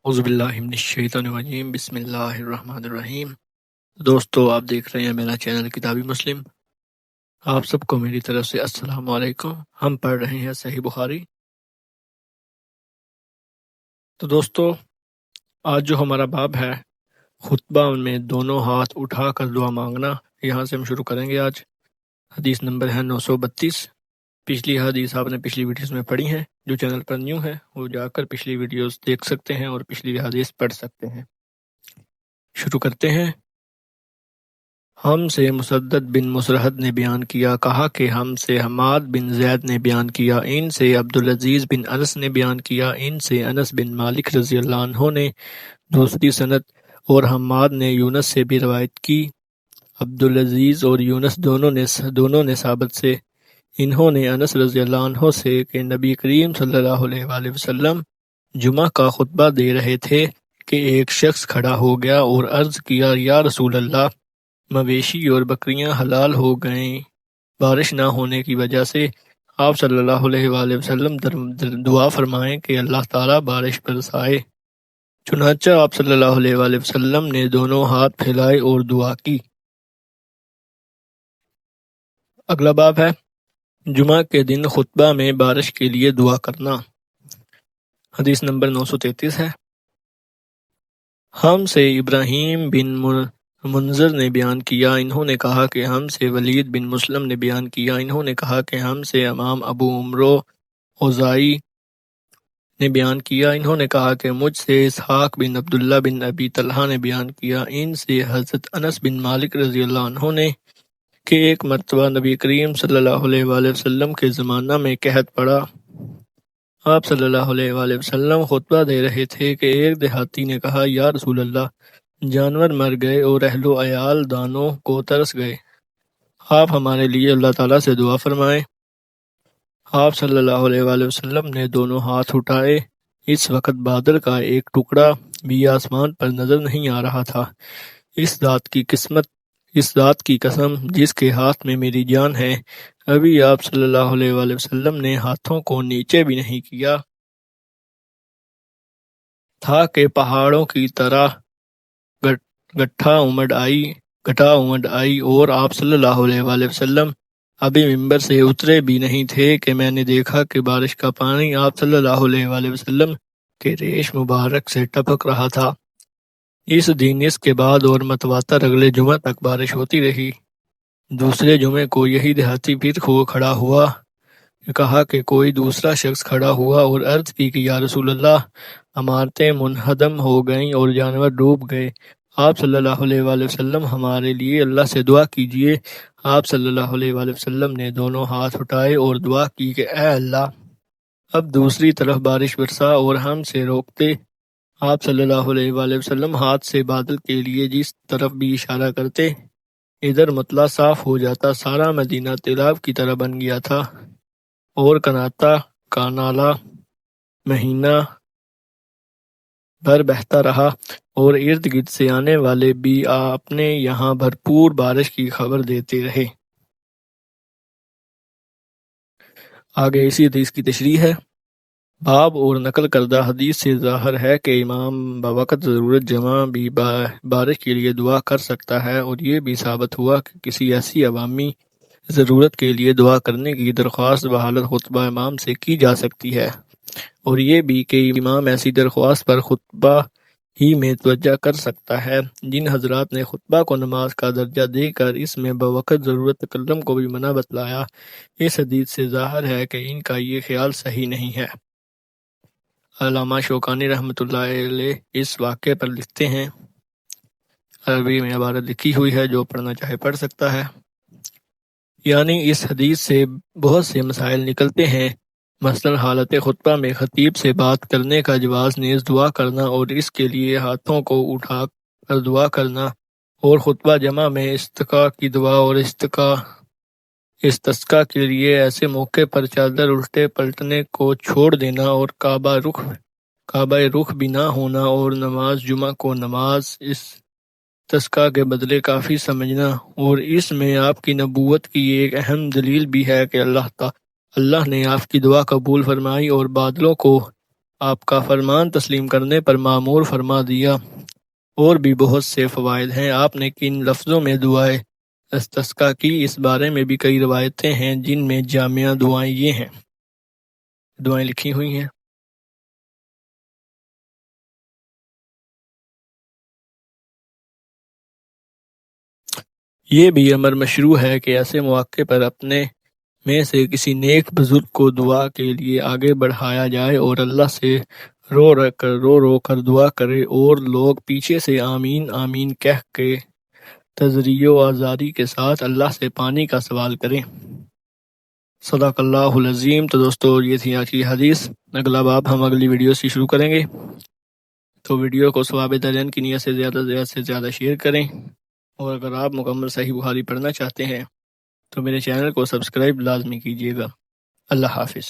اعوذ باللہ من الشیطان الرجیم، بسم اللہ الرحمن الرحیم۔ دوستو، آپ دیکھ رہے ہیں میرا چینل کتابی مسلم۔ آپ سب کو میری طرف سے السلام علیکم۔ ہم پڑھ رہے ہیں صحیح بخاری۔ تو دوستو، آج جو ہمارا باب ہے خطبہ میں دونوں ہاتھ اٹھا کر دعا مانگنا، یہاں سے ہم شروع کریں گے۔ آج حدیث نمبر ہے 932۔ پچھلی حدیث آپ نے پچھلی ویڈیوز میں پڑھی ہیں۔ جو چینل پر نیو ہے وہ جا کر پچھلی ویڈیوز دیکھ سکتے ہیں اور پچھلی حدیث پڑھ سکتے ہیں۔ شروع کرتے ہیں۔ ہم سے مسدد بن مسرہد نے بیان کیا، کہا کہ ہم سے حماد بن زید نے بیان کیا، ان سے عبدالعزیز بن انس نے بیان کیا، ان سے انس بن مالک رضی اللہ عنہ نے دوسری سند، اور حماد نے یونس سے بھی روایت کی۔ عبدالعزیز اور یونس دونوں نے ثابت سے، انہوں نے انس رضی اللہ عنہ سے کہ نبی کریم صلی اللہ علیہ وآلہ وسلم جمعہ کا خطبہ دے رہے تھے کہ ایک شخص کھڑا ہو گیا اور عرض کیا، یا رسول اللہ، مویشی اور بکریاں حلال ہو گئیں بارش نہ ہونے کی وجہ سے۔ آپ صلی اللہ علیہ وآلہ وسلم دعا فرمائیں کہ اللہ تعالیٰ بارش برسائے۔ چنانچہ آپ صلی اللہ علیہ وآلہ وسلم نے دونوں ہاتھ پھیلائے اور دعا کی۔ اگلا باب ہے جمعہ کے دن خطبہ میں بارش کے لیے دعا کرنا۔ حدیث نمبر 933 ہے۔ ہم سے ابراہیم بن منذر نے بیان کیا، انہوں نے کہا کہ ہم سے ولید بن مسلم نے بیان کیا، انہوں نے کہا کہ ہم سے امام ابو عمرو اوزائی نے بیان کیا، انہوں نے کہا کہ مجھ سے اسحاق بن عبداللہ بن ابی طلحہ نے بیان کیا، ان سے حضرت انس بن مالک رضی اللہ عنہ نے کہ ایک مرتبہ نبی کریم صلی اللہ علیہ وآلہ وسلم کے زمانہ میں قحط پڑا۔ آپ صلی اللہ علیہ وآلہ وسلم خطبہ دے رہے تھے کہ ایک دیہاتی نے کہا، یا رسول اللہ، جانور مر گئے اور اہل و عیال دانوں کو ترس گئے، آپ ہمارے لیے اللہ تعالیٰ سے دعا فرمائیں۔ آپ صلی اللہ علیہ وآلہ وسلم نے دونوں ہاتھ اٹھائے۔ اس وقت بادل کا ایک ٹکڑا بھی آسمان پر نظر نہیں آ رہا تھا۔ اس ذات کی قسم جس کے ہاتھ میں میری جان ہے، ابھی آپ صلی اللہ علیہ وآلہ وسلم نے ہاتھوں کو نیچے بھی نہیں کیا تھا کہ پہاڑوں کی طرح گٹھا امڈ آئی، اور آپ صلی اللہ علیہ وآلہ وسلم ابھی ممبر سے اترے بھی نہیں تھے کہ میں نے دیکھا کہ بارش کا پانی آپ صلی اللہ علیہ وآلہ وسلم کے ریش مبارک سے ٹپک رہا تھا۔ اس دن اس کے بعد اور متواتر اگلے جمعہ تک بارش ہوتی رہی۔ دوسرے جمعے کو یہی دیہاتی پھر کھڑا ہوا، کہا کہ کوئی دوسرا شخص کھڑا ہوا اور عرض کی کہ یا رسول اللہ، عمارتیں منہدم ہو گئیں اور جانور ڈوب گئے، آپ صلی اللہ علیہ وآلہ وسلم ہمارے لیے اللہ سے دعا کیجئے۔ آپ صلی اللہ علیہ وآلہ وسلم نے دونوں ہاتھ اٹھائے اور دعا کی کہ اے اللہ، اب دوسری طرف بارش برسا اور ہم سے روک دے۔ آپ صلی اللہ علیہ وآلہ وسلم ہاتھ سے بادل کے لیے جس طرف بھی اشارہ کرتے، ادھر مطلع صاف ہو جاتا، سارا مدینہ تیلاب کی طرح بن گیا تھا، اور کناتا کا نالہ مہینہ بھر بہتا رہا، اور ارد گرد سے آنے والے بھی اپنے یہاں بھرپور بارش کی خبر دیتے رہے۔ آگے اسی حدیث کی تشریح ہے۔ باب اور نقل کردہ حدیث سے ظاہر ہے کہ امام بوقت ضرورت جمعہ بھی بارش کے لیے دعا کر سکتا ہے، اور یہ بھی ثابت ہوا کہ کسی ایسی عوامی ضرورت کے لیے دعا کرنے کی درخواست بحالت خطبہ امام سے کی جا سکتی ہے، اور یہ بھی کہ امام ایسی درخواست پر خطبہ ہی میں توجہ کر سکتا ہے۔ جن حضرات نے خطبہ کو نماز کا درجہ دے کر اس میں بوقت ضرورت تکلم کو بھی منع بتلایا، اس حدیث سے ظاہر ہے کہ ان کا یہ خیال صحیح نہیں ہے۔ علامہ شوکانی رحمۃ اللہ علیہ اس واقعے پر لکھتے ہیں، عربی میں عبارت لکھی ہوئی ہے، جو پڑھنا چاہے پڑھ سکتا ہے۔ یعنی اس حدیث سے بہت سے مسائل نکلتے ہیں، مثلا حالت خطبہ میں خطیب سے بات کرنے کا جواز، نیز دعا کرنا اور اس کے لیے ہاتھوں کو اٹھا کر دعا کرنا، اور خطبہ جمعہ میں استسقاء کی دعا اور استسقاء کے لیے ایسے موقع پر چادر الٹے پلٹنے کو چھوڑ دینا، اور کعبہ رخ بھی نہ ہونا، اور نماز جمعہ کو نماز استسقاء کے بدلے کافی سمجھنا، اور اس میں آپ کی نبوت کی ایک اہم دلیل بھی ہے کہ اللہ نے آپ کی دعا قبول فرمائی اور بادلوں کو آپ کا فرمان تسلیم کرنے پر معمور فرما دیا۔ اور بھی بہت سے فوائد ہیں۔ آپ نے کن لفظوں میں دعائے استسقاء کی، اس بارے میں بھی کئی روایتیں ہیں جن میں جامعہ دعائیں یہ ہیں۔ دعائیں لکھی ہوئی ہیں۔ یہ بھی امر مشروع ہے کہ ایسے مواقع پر اپنے میں سے کسی نیک بزرگ کو دعا کے لیے آگے بڑھایا جائے اور اللہ سے رو کر دعا کرے، اور لوگ پیچھے سے آمین آمین کہہ کے تضریع و آزاری کے ساتھ اللہ سے پانی کا سوال کریں۔ صدق اللہ العظیم۔ تو دوستو یہ تھی آج کی حدیث۔ اگلا باب ہم اگلی ویڈیو سے شروع کریں گے، تو ویڈیو کو ثواب درجن کی نیت سے زیادہ شیئر کریں، اور اگر آپ مکمل صحیح بخاری پڑھنا چاہتے ہیں تو میرے چینل کو سبسکرائب لازمی کیجیے گا۔ اللہ حافظ۔